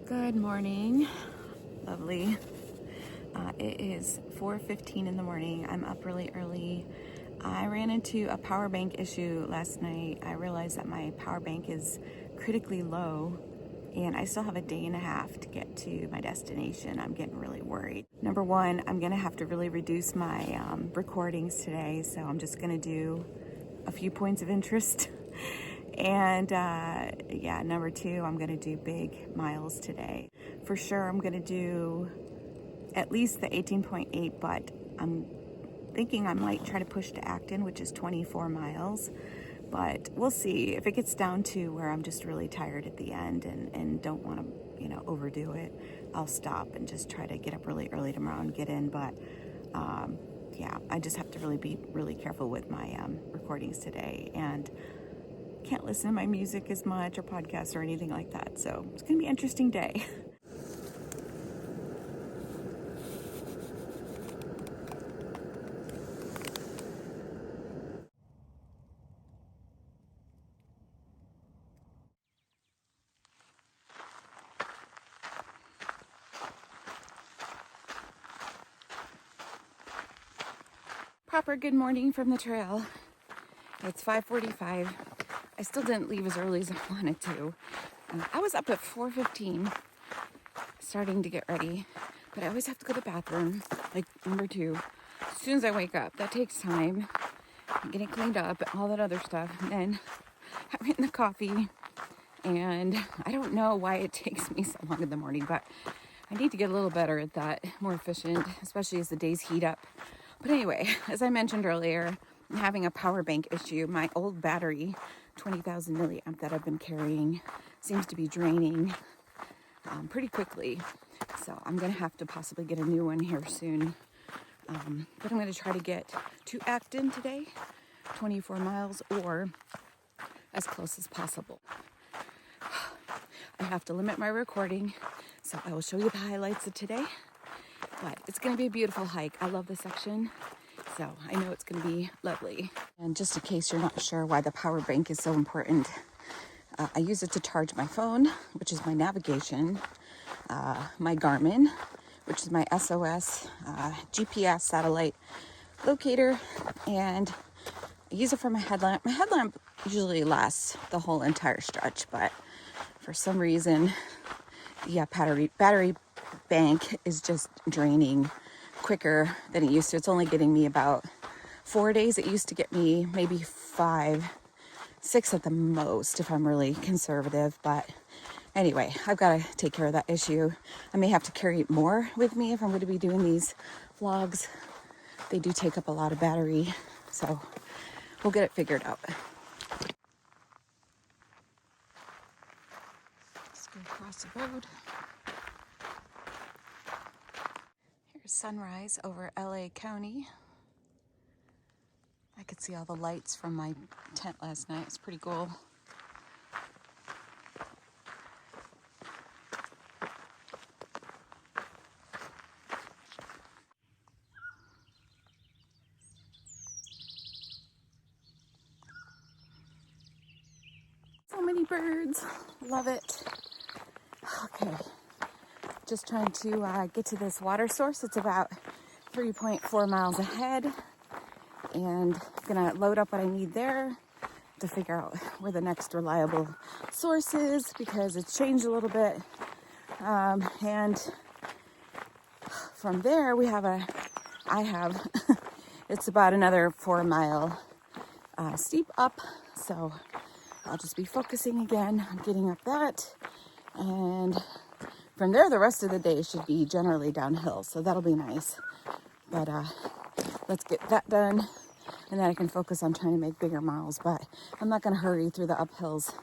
Good morning, lovely. It is 4:15 in the morning. I'm up really early. I ran into a power bank issue last night. I realized that my power bank is critically low and I still have a day and a half to get to my destination. I'm getting really worried. Number one, I'm gonna have to really reduce my recordings today, so I'm just gonna do a few points of interest. And yeah, number two, I'm gonna do big miles today. For sure, I'm gonna do at least the 18.8, but I'm thinking I might try to push to Acton, which is 24 miles. But we'll see. If it gets down to where I'm just really tired at the end and don't want to, overdo it, I'll stop and just try to get up really early tomorrow and get in. But yeah, I just have to really be really careful with my recordings today, and can't listen to my music as much or podcasts or anything like that. So it's gonna be an interesting day. Proper good morning from the trail. It's 5:45. I still didn't leave as early as I wanted to. I was up at 4:15 starting to get ready, but I always have to go to the bathroom, like number two, as soon as I wake up. That takes time, getting cleaned up, all that other stuff, and then having the coffee. And I don't know why it takes me so long in the morning, but I need to get a little better at that, more efficient, especially as the days heat up. But anyway, as I mentioned earlier, I'm having a power bank issue. My old battery, 20,000 milliamp that I've been carrying, seems to be draining pretty quickly. So I'm going to have to possibly get a new one here soon. But I'm going to try to get to Acton today, 24 miles or as close as possible. I have to limit my recording, so I will show you the highlights of today. But it's going to be a beautiful hike. I love this section, so I know it's going to be lovely. And just in case you're not sure why the power bank is so important, I use it to charge my phone, which is my navigation, my Garmin, which is my SOS, GPS satellite locator, and I use it for my headlamp. My headlamp usually lasts the whole entire stretch, but for some reason, the battery bank is just draining quicker than it used to. It's only getting me about 4 days. It used to get me maybe 5, 6 at the most if I'm really conservative. But anyway, I've got to take care of that issue. I may have to carry it more with me if I'm going to be doing these vlogs. They do take up a lot of battery, so we'll get it figured out. Let's go across the road. Here's sunrise over LA County. I could see all the lights from my tent last night. It's pretty cool. So many birds. Love it. Okay. Just trying to get to this water source. It's about 3.4 miles ahead. And gonna load up what I need there to figure out where the next reliable source is, because it's changed a little bit. And from there it's about another 4 mile steep up. So I'll just be focusing again on getting up that. And from there, the rest of the day should be generally downhill. So that'll be nice. But let's get that done. And then I can focus on trying to make bigger miles. But I'm not going to hurry through the uphills.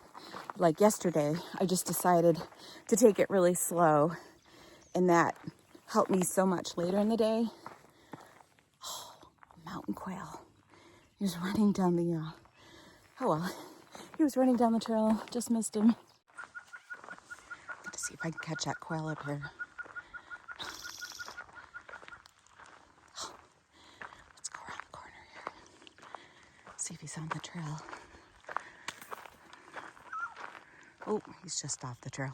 Like yesterday, I just decided to take it really slow. And that helped me so much later in the day. Oh, mountain quail. He was running down the, he was running down the trail. Just missed him. Let's see if I can catch that quail up here. Let's go around the corner here. See if he's on the trail. Oh, he's just off the trail.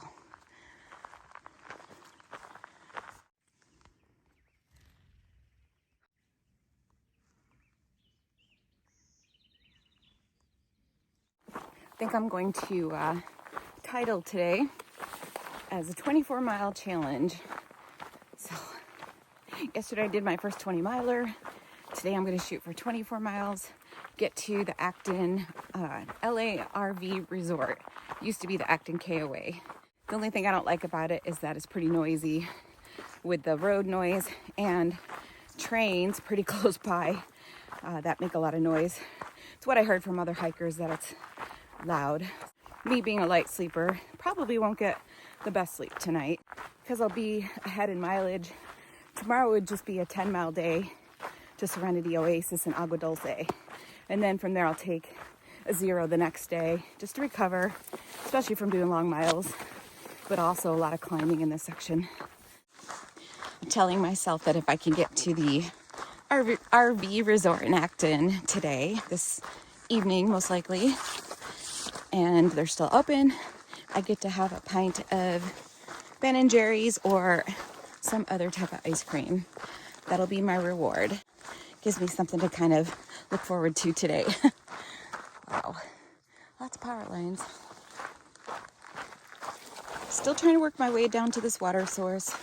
think I'm going to title today as a 24-mile challenge. So yesterday I did my first 20 miler. Today I'm going to shoot for 24 miles, get to the Acton LA RV Resort. Used to be the Acton KOA. The only thing I don't like about it is that it's pretty noisy with the road noise and trains pretty close by that make a lot of noise. It's what I heard from other hikers, that it's loud. Me being a light sleeper, probably won't get the best sleep tonight because I'll be ahead in mileage. Tomorrow would just be a 10-mile day to Serenity Oasis and Agua Dulce. And then from there I'll take a 0 the next day just to recover, especially from doing long miles, but also a lot of climbing in this section. I'm telling myself that if I can get to the RV resort in Acton today, this evening most likely, and they're still open, I get to have a pint of Ben & Jerry's or some other type of ice cream. That'll be my reward. Gives me something to kind of look forward to today. Wow, lots of power lines. Still trying to work my way down to this water source.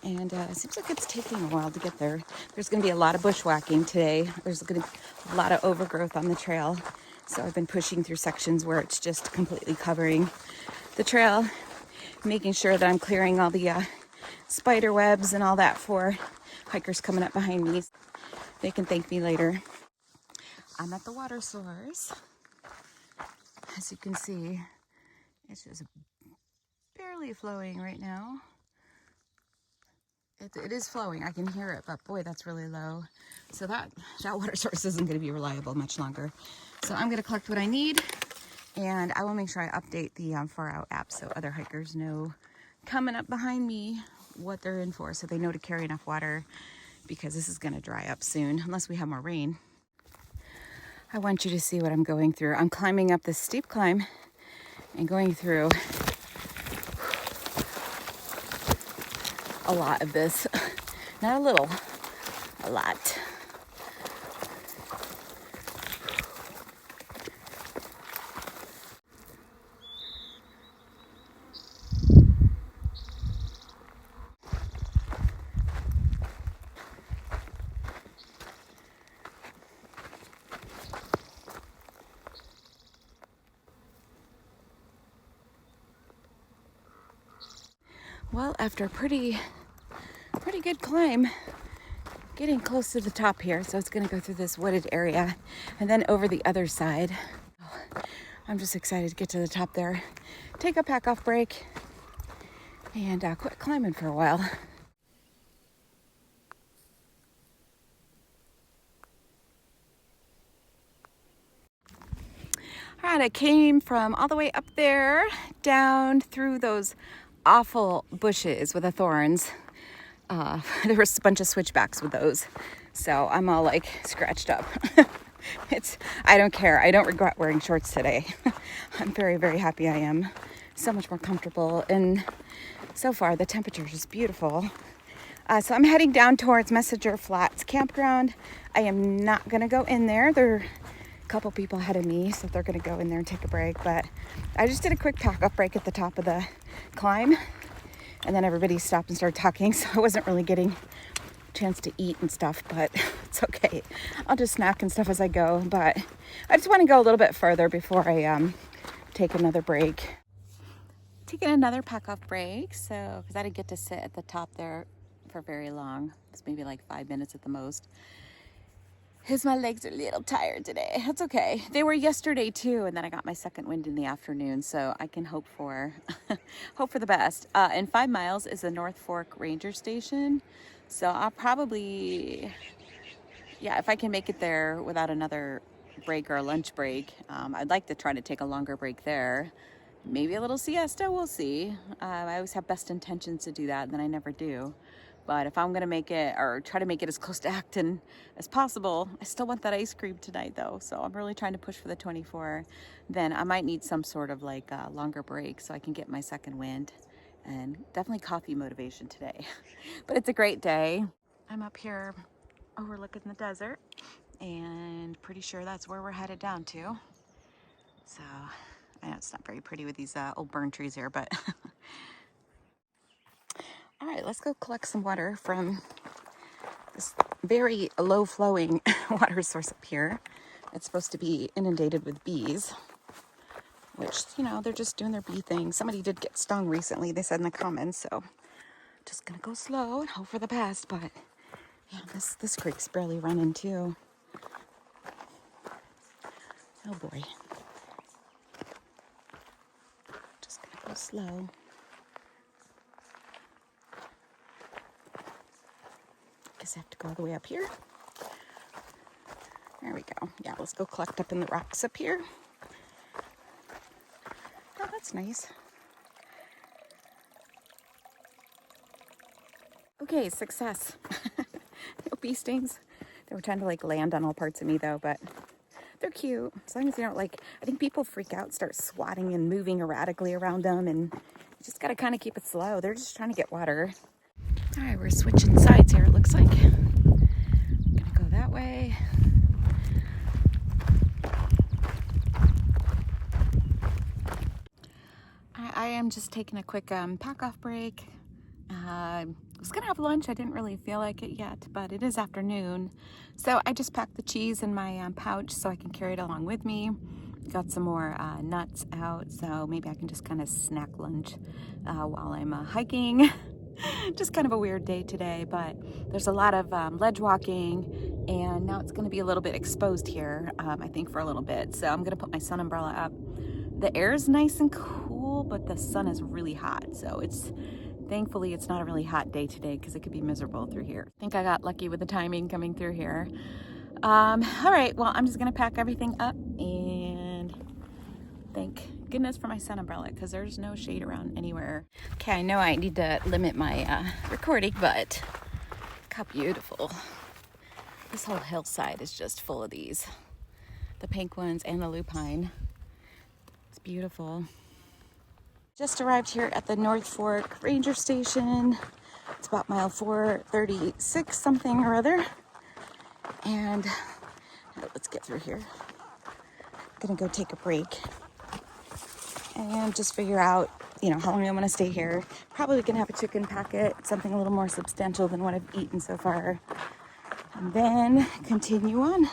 And it seems like it's taking a while to get there. There's going to be a lot of bushwhacking today. There's going to be a lot of overgrowth on the trail. So I've been pushing through sections where it's just completely covering the trail, making sure that I'm clearing all the spider webs and all that for hikers coming up behind me. They can thank me later. I'm at the water source. As you can see, it's just barely flowing right now. It is flowing. I can hear it, but boy, that's really low. So that water source isn't going to be reliable much longer. So I'm going to collect what I need, and I will make sure I update the Far Out app so other hikers know coming up behind me what they're in for, so they know to carry enough water, because this is going to dry up soon unless we have more rain. I want you to see what I'm going through. I'm climbing up this steep climb and going through a lot of this. Not a little, a lot. Well, after a pretty good climb, getting close to the top here, so it's going to go through this wooded area and then over the other side. I'm just excited to get to the top there, take a pack off break, and quit climbing for a while. All right, I came from all the way up there down through those awful bushes with the thorns. There was a bunch of switchbacks with those, so I'm all like scratched up. I don't care. I don't regret wearing shorts today. I'm very, very happy I am. So much more comfortable, and so far the temperature is just beautiful. So I'm heading down towards Messenger Flats Campground. I am not gonna go in there. There are a couple people ahead of me, so they're gonna go in there and take a break, but I just did a quick pack-off break at the top of the climb, and then everybody stopped and started talking, so I wasn't really getting a chance to eat and stuff, but it's okay. I'll just snack and stuff as I go, but I just want to go a little bit further before I take another break. Taking another pack-off break, so because I didn't get to sit at the top there for very long. It's maybe like 5 minutes at the most. Because my legs are a little tired today. That's okay. They were yesterday too, and then I got my second wind in the afternoon, so I can hope for the best. And 5 miles is the North Fork Ranger Station, so I'll probably, yeah, if I can make it there without another break or a lunch break, I'd like to try to take a longer break there. Maybe a little siesta, we'll see. I always have best intentions to do that, and then I never do. But if I'm going to make it, or try to make it as close to Acton as possible, I still want that ice cream tonight though. So I'm really trying to push for the 24. Then I might need some sort of like a longer break so I can get my second wind. And definitely coffee motivation today. But it's a great day. I'm up here overlooking the desert, and pretty sure that's where we're headed down to. So I know it's not very pretty with these old burn trees here, but all right, let's go collect some water from this very low flowing water source up here. It's supposed to be inundated with bees, which, you know, they're just doing their bee thing. Somebody did get stung recently, they said in the comments, so just gonna go slow and hope for the best. But yeah, this creek's barely running too. Oh boy. Just gonna go slow. Guess I have to go all the way up here. There we go. Yeah, let's go collect up in the rocks up here. Oh, that's nice. Okay, success. No bee stings. They were trying to like land on all parts of me though, but they're cute. As long as they don't like, I think people freak out, start swatting and moving erratically around them, and you just gotta kind of keep it slow. They're just trying to get water. All right, we're switching sides here, it looks like. Gonna go that way. I am just taking a quick pack-off break. I was gonna have lunch. I didn't really feel like it yet, but it is afternoon. So I just packed the cheese in my pouch so I can carry it along with me. Got some more nuts out, so maybe I can just kind of snack lunch while I'm hiking. Just kind of a weird day today, but there's a lot of ledge walking, and now it's going to be a little bit exposed here, I think for a little bit. So I'm going to put my sun umbrella up. The air is nice and cool, but the sun is really hot, so thankfully it's not a really hot day today because it could be miserable through here. I think I got lucky with the timing coming through here. All right, well, I'm just going to pack everything up, and thank goodness for my sun umbrella because there's no shade around anywhere. Okay, I know I need to limit my recording, but look how beautiful. This whole hillside is just full of these. The pink ones and the lupine. It's beautiful. Just arrived here at the North Fork Ranger Station. It's about mile 436 something or other. And let's get through here. Gonna go take a break and just figure out, you know, how long I want to stay here. Probably gonna have a chicken packet, something a little more substantial than what I've eaten so far, and then continue on.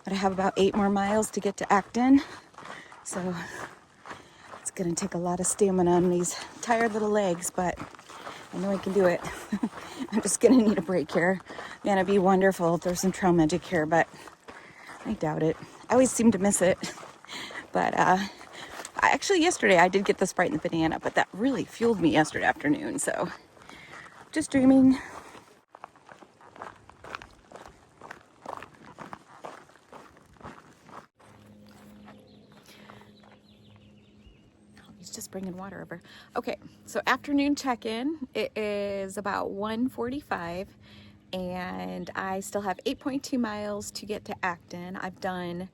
But I have about 8 more miles to get to Acton, so it's gonna take a lot of stamina on these tired little legs, but I know I can do it. I'm just gonna need a break here. Man, it'd be wonderful if there's some trail magic here, but I doubt it. I always seem to miss it. But actually yesterday I did get the Sprite and the banana, but that really fueled me yesterday afternoon, so just dreaming. He's just bringing water over. Okay, so afternoon check-in. It is about 1:45, and I still have 8.2 miles to get to Acton. I've done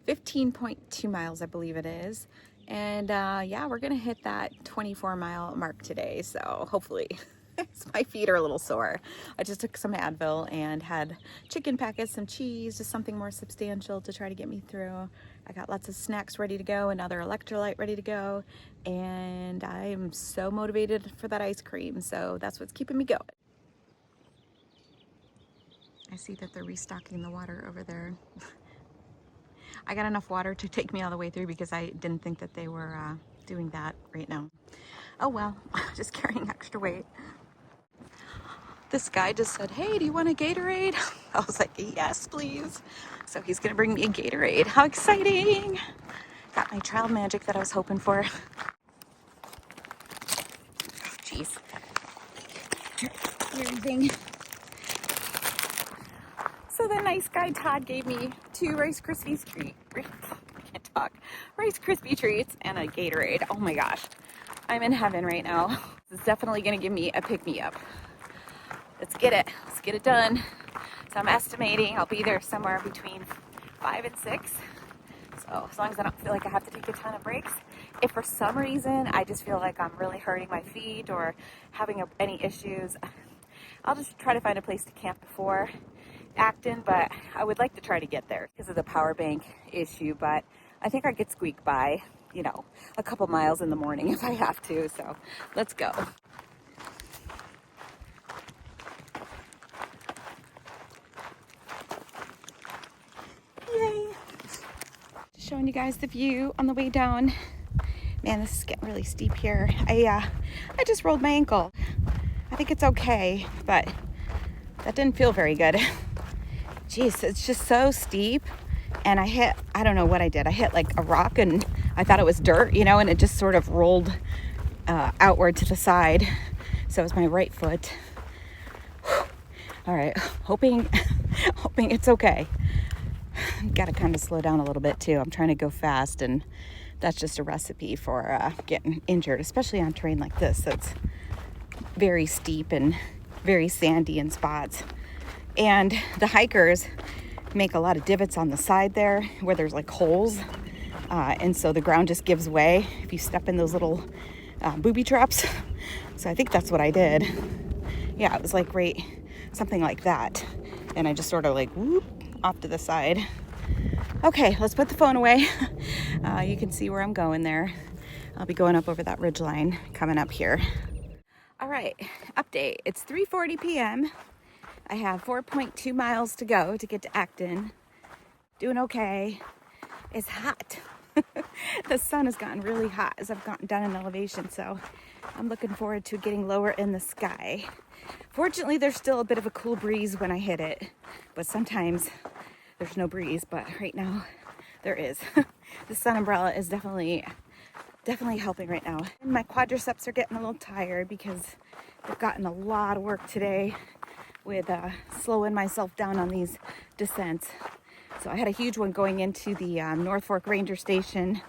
15.2 miles, I believe it is. And yeah, we're gonna hit that 24-mile mark today, so hopefully. My feet are a little sore. I just took some Advil and had chicken packets, some cheese, just something more substantial to try to get me through. I got lots of snacks ready to go, another electrolyte ready to go, and I am so motivated for that ice cream, so that's what's keeping me going. I see that they're restocking the water over there. I got enough water to take me all the way through because I didn't think that they were doing that right now. Oh well, just carrying extra weight. This guy just said, hey, do you want a Gatorade? I was like, yes, please. So he's gonna bring me a Gatorade. How exciting. Got my trail magic that I was hoping for. Jeez. Weird thing. So the nice guy Todd gave me 2 Rice Krispies treats. I can't talk. Rice Krispie treats and a Gatorade. Oh my gosh. I'm in heaven right now. This is definitely gonna give me a pick-me-up. Let's get it. Let's get it done. So I'm estimating I'll be there somewhere between 5 and 6. So as long as I don't feel like I have to take a ton of breaks. If for some reason I just feel like I'm really hurting my feet or having any issues, I'll just try to find a place to camp before Acton, but I would like to try to get there because of the power bank issue. But I think I could squeak by, you know, a couple miles in the morning if I have to. So let's go. Yay! Just showing you guys the view on the way down. Man, this is getting really steep here. I just rolled my ankle. I think it's okay, but that didn't feel very good. Jeez, it's just so steep. And I don't know what I did. I hit like a rock and I thought it was dirt, you know, and it just sort of rolled outward to the side. So it was my right foot. All right, hoping it's okay. Got to kind of slow down a little bit too. I'm trying to go fast, and that's just a recipe for getting injured, especially on terrain like this that's very steep and very sandy in spots. And the hikers make a lot of divots on the side there where there's like holes, and so the ground just gives way if you step in those little booby traps. So I think that's what I did. Yeah, it was like right, something like that, and I just sort of like whoop off to the side. Okay, let's put the phone away. You can see where I'm going there. I'll be going up over that ridge line coming up here. All right, update. It's 3:40 p.m. I have 4.2 miles to go to get to Acton. Doing okay. It's hot. The sun has gotten really hot as I've gotten down in elevation, so I'm looking forward to getting lower in the sky. Fortunately, there's still a bit of a cool breeze when I hit it, but sometimes there's no breeze, but right now there is. The sun umbrella is definitely helping right now. And my quadriceps are getting a little tired because I've gotten a lot of work today with slowing myself down on these descents. So I had a huge one going into the North Fork Ranger Station,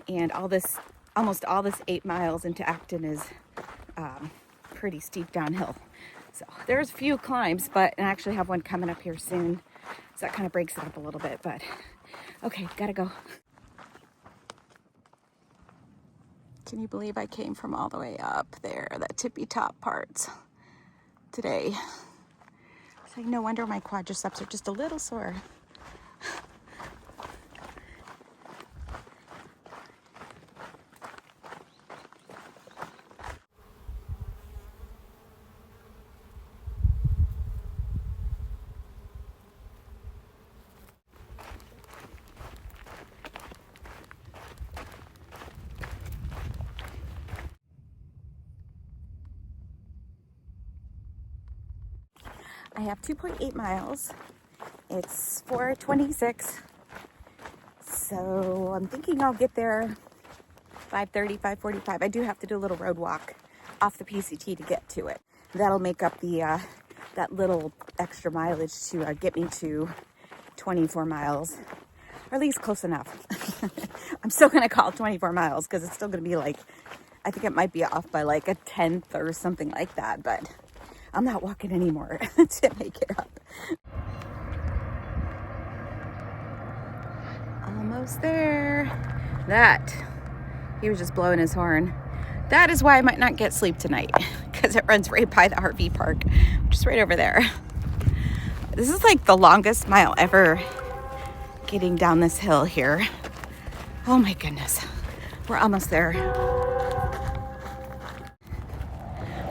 and almost all this 8 miles into Acton is pretty steep downhill. So there's a few climbs, and I actually have one coming up here soon. So that kind of breaks it up a little bit, but okay, gotta go. Can you believe I came from all the way up there, that tippy top parts today? It's like no wonder my quadriceps are just a little sore. I have 2.8 miles. It's 4:26. So I'm thinking I'll get there 5:30, 5:45. I do have to do a little road walk off the PCT to get to it. That'll make up the that little extra mileage to get me to 24 miles, or at least close enough. I'm still gonna call it 24 miles because it's still gonna be like, I think it might be off by like a 10th or something like that, but I'm not walking anymore to make it up. Almost there. He was just blowing his horn. That is why I might not get sleep tonight, because it runs right by the RV park, just right over there. This is like the longest mile ever getting down this hill here. Oh my goodness. We're almost there.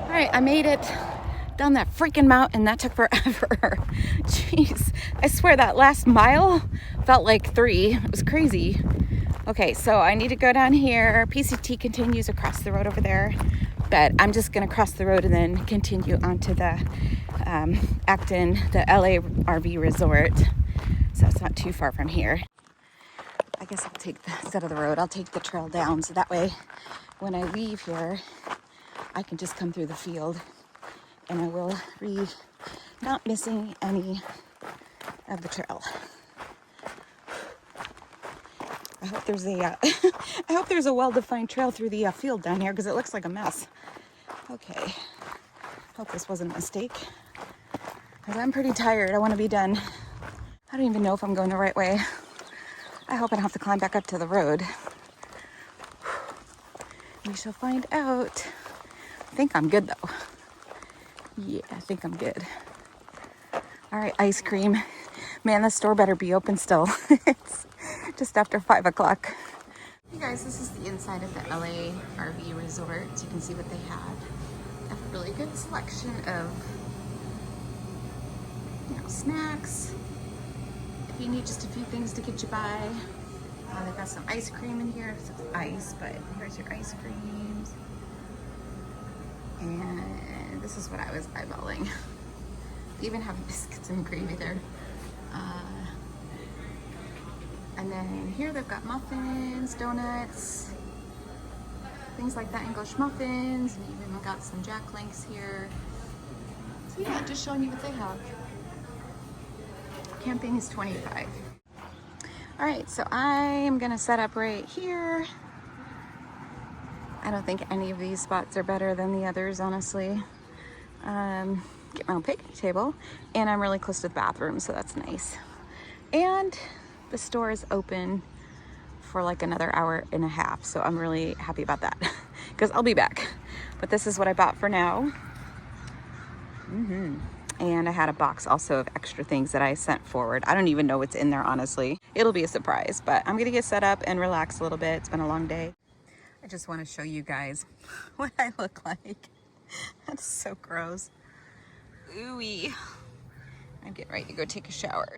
All right, I made it down that freaking mountain. That took forever. Jeez, I swear that last mile felt like 3. It was crazy. Okay, so I need to go down here. PCT continues across the road over there, but I'm just gonna cross the road and then continue onto the Acton, the LA RV resort. So it's not too far from here. I guess I'll take instead of the road, I'll take the trail down, so that way when I leave here, I can just come through the field and I will be not missing any of the trail. I hope there's a well-defined trail through the field down here, because it looks like a mess. Okay, hope this wasn't a mistake, because I'm pretty tired. I want to be done. I don't even know if I'm going the right way. I hope I don't have to climb back up to the road. We shall find out. I think I'm good though. Yeah, I think I'm good. All right, ice cream. Man, the store better be open still. It's just after 5 o'clock. Hey guys, this is the inside of the LA RV resort. So you can see what they have. They have a really good selection of, snacks. If you need just a few things to get you by. They've got some ice cream in here. It's ice, but here's your ice creams. And this is what I was eyeballing. They even have biscuits and gravy there. And then here they've got muffins, donuts, things like that, English muffins, and even got some Jack Links here. So yeah, just showing you what they have. Camping is $25. All right, so I am gonna set up right here. I don't think any of these spots are better than the others, honestly. Get my own picnic table, and I'm really close to the bathroom, so that's nice. And the store is open for like another hour and a half, so I'm really happy about that because I'll be back. But this is what I bought for now. And I had a box also of extra things that I sent forward. I don't even know what's in there, honestly. It'll be a surprise, but I'm gonna get set up and relax a little bit. It's been a long day. I just want to show you guys what I look like. That's so gross. Ooey. I'm getting ready to go take a shower.